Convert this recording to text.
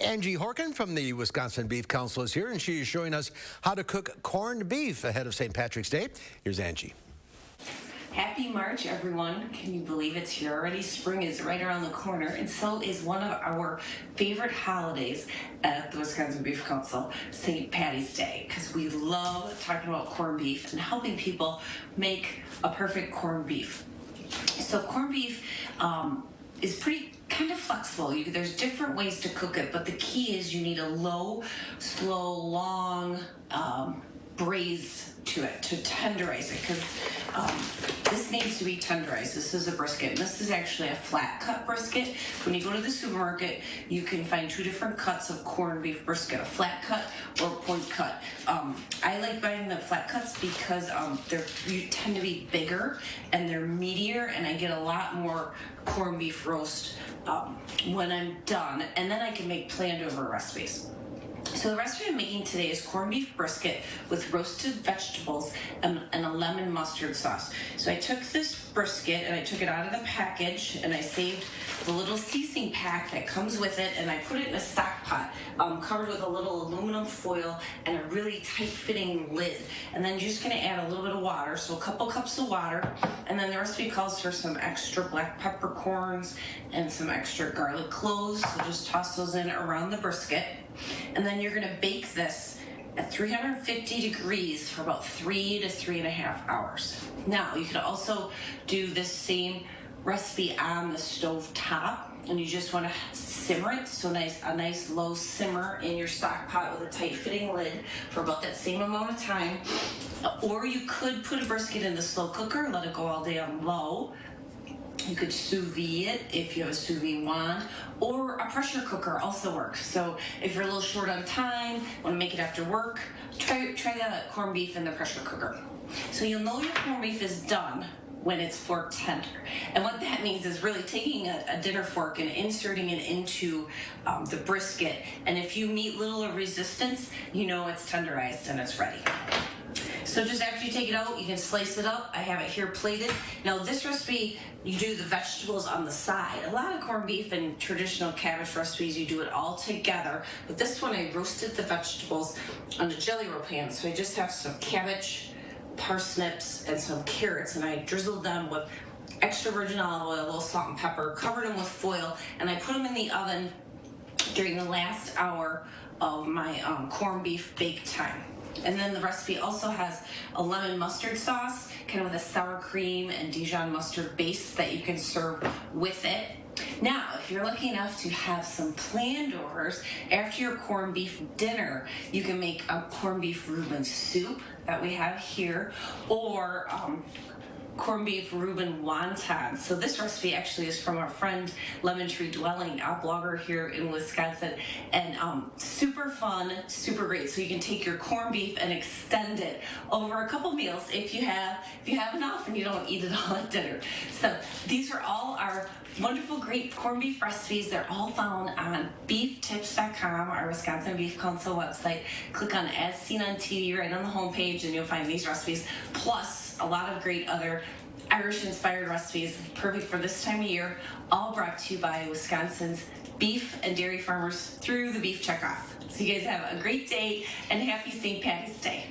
Angie Horkan from the Wisconsin Beef Council is here, and she is showing us how to cook corned beef ahead of St. Patrick's Day. Here's Angie. Happy March, everyone. Can you believe it's here already? Spring is right around the corner, and so is one of our favorite holidays at the Wisconsin Beef Council, St. Patty's Day, because we love talking about corned beef and helping people make a perfect corned beef. So corned beef is pretty kind of flexible. There's different ways to cook it, but the key is you need a low, slow, long braise to it to tenderize it, because this needs to be tenderized. This is a brisket. This is actually a flat cut brisket. When you go to the supermarket, you can find two different cuts of corned beef brisket, a flat cut or a point cut. I like buying the flat cuts because you tend to be bigger and they're meatier, and I get a lot more corned beef roast when I'm done, and then I can make planned over recipes. So the recipe I'm making today is corned beef brisket with roasted vegetables and a lemon mustard sauce. So I took this brisket and I took it out of the package, and I saved the little seasoning pack that comes with it, and I put it in a stock pot covered with a little aluminum foil and a really tight-fitting lid. And then you're just going to add a little bit of water, so a couple cups of water, and then the recipe calls for some extra black peppercorns and some extra garlic cloves. So just toss those in around the brisket. And then you're going to bake this at 350 degrees for about 3 to 3.5 hours. Now, you could also do this same recipe on the stove top, and you just want to simmer it, so a nice low simmer in your stock pot with a tight fitting lid for about that same amount of time. Or you could put a brisket in the slow cooker, let it go all day on low. You could sous vide it if you have a sous vide wand, or a pressure cooker also works. So if you're a little short on time, want to make it after work, try the corned beef in the pressure cooker. So you'll know your corned beef is done when it's fork tender. And what that means is really taking a dinner fork and inserting it into the brisket. And if you meet little resistance, you know it's tenderized and it's ready. So just after you take it out, you can slice it up. I have it here plated. Now this recipe, you do the vegetables on the side. A lot of corned beef and traditional cabbage recipes, you do it all together. But this one, I roasted the vegetables on a jelly roll pan. So I just have some cabbage, parsnips, and some carrots, and I drizzled them with extra virgin olive oil, a little salt and pepper, covered them with foil, and I put them in the oven during the last hour of my corned beef bake time. And then the recipe also has a lemon mustard sauce, kind of with a sour cream and Dijon mustard base that you can serve with it. Now, if you're lucky enough to have some planned orders after your corned beef dinner, you can make a corned beef Reuben soup that we have here, or corned beef Reuben wontons. So this recipe actually is from our friend Lemon Tree Dwelling, a blogger here in Wisconsin, and super fun, super great. So you can take your corned beef and extend it over a couple meals if you have enough and you don't eat it all at dinner. So these are all our wonderful, great corned beef recipes. They're all found on beeftips.com, our Wisconsin Beef Council website. Click on As Seen on TV right on the homepage, and you'll find these recipes, plus a lot of great other Irish-inspired recipes, perfect for this time of year, all brought to you by Wisconsin's beef and dairy farmers through the Beef Checkoff. So you guys have a great day, and happy St. Patty's Day.